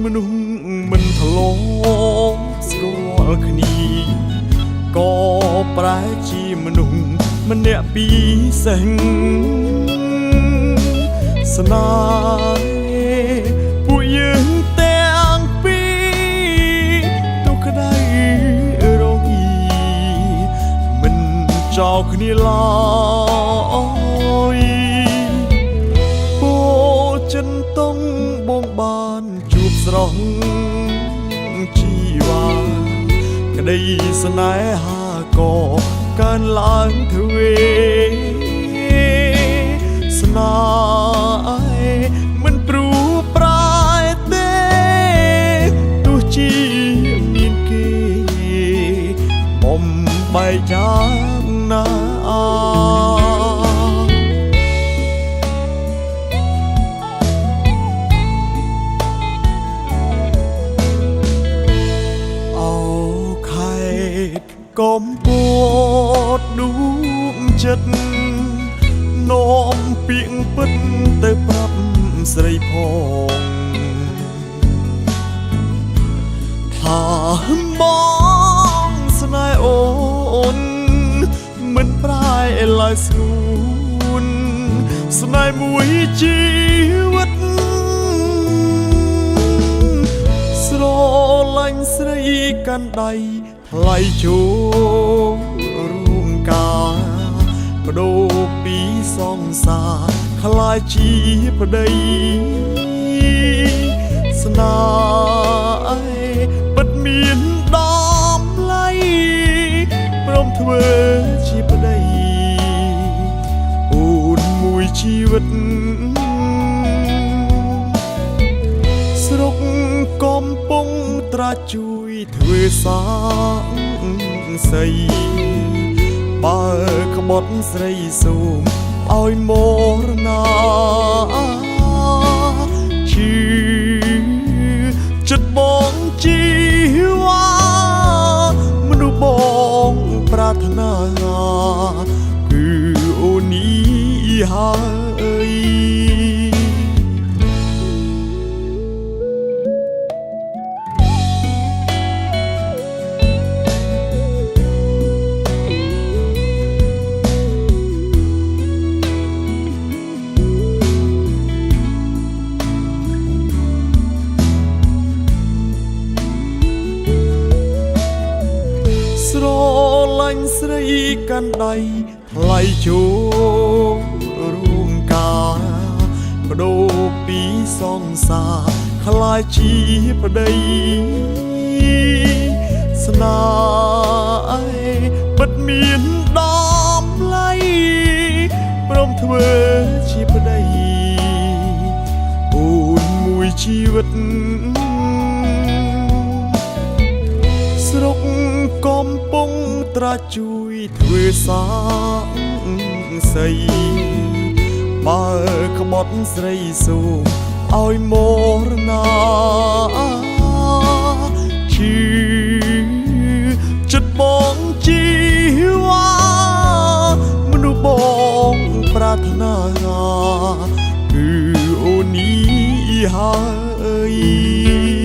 មនុស្សមិនធ្លាប់ស្គាល់គ្នាក៏ប្រែជាមនុស្សម្នាក់ពីរសេះស្នេហ៍ពួកយើងទាំងពីរទុកក្តីរងីមិនចោលគ្នាឡើយពោចិនតងបងបានជួបស្រស់ជីវ៉ាក្តីស្នេហាក៏កើនឡើងទ្វេស្នេហ៍មិនព្រួប្រែទេទោះជាមានគេបំបែកយ៉ាងណាកំពតដួងចិត្តនាំពាក្យពិតទៅប្រាប់ស្រីផងថាបងស្នេហ៍អូនមិនប្រែឡើយស្ងួនស្នេហ៍មួយជីវិតស្រឡាញ់ស្រីកាន់ដៃថ្លៃចូលរួមការបដូរពីសង្សារខ្លាយជាប្តីស្នេហ៍ពិតមានតម្លៃព្រមធ្វើជាប្តីអូនមួយជីវិតស្រុកកំពុងត្រាជួយធ្វើសាស័យបើក្បត់ស្រីសូមឲ្យមរណាជឿចិត្តបងជីវ៉ាមនុស្សបងប្រាថ្នាគឺអូននេះហើយស្រឡាញ់ស្រីកាន់ដៃថ្លៃចូលរួមការបដូរពីសង្សារខ្លាយជាប្តីស្នេហ៍ពិតមានតម្លៃព្រមធ្វើជាប្តីអូនមួយជីវិតស្រុកកំពុងត្រាជួយធ្វើសាស័យបើក្បត់ស្រីសូមឲ្យមរណាជឿចិត្តបងជីវ៉ាមនុស្សបងប្រាថ្នាគឺអូននេះហើយ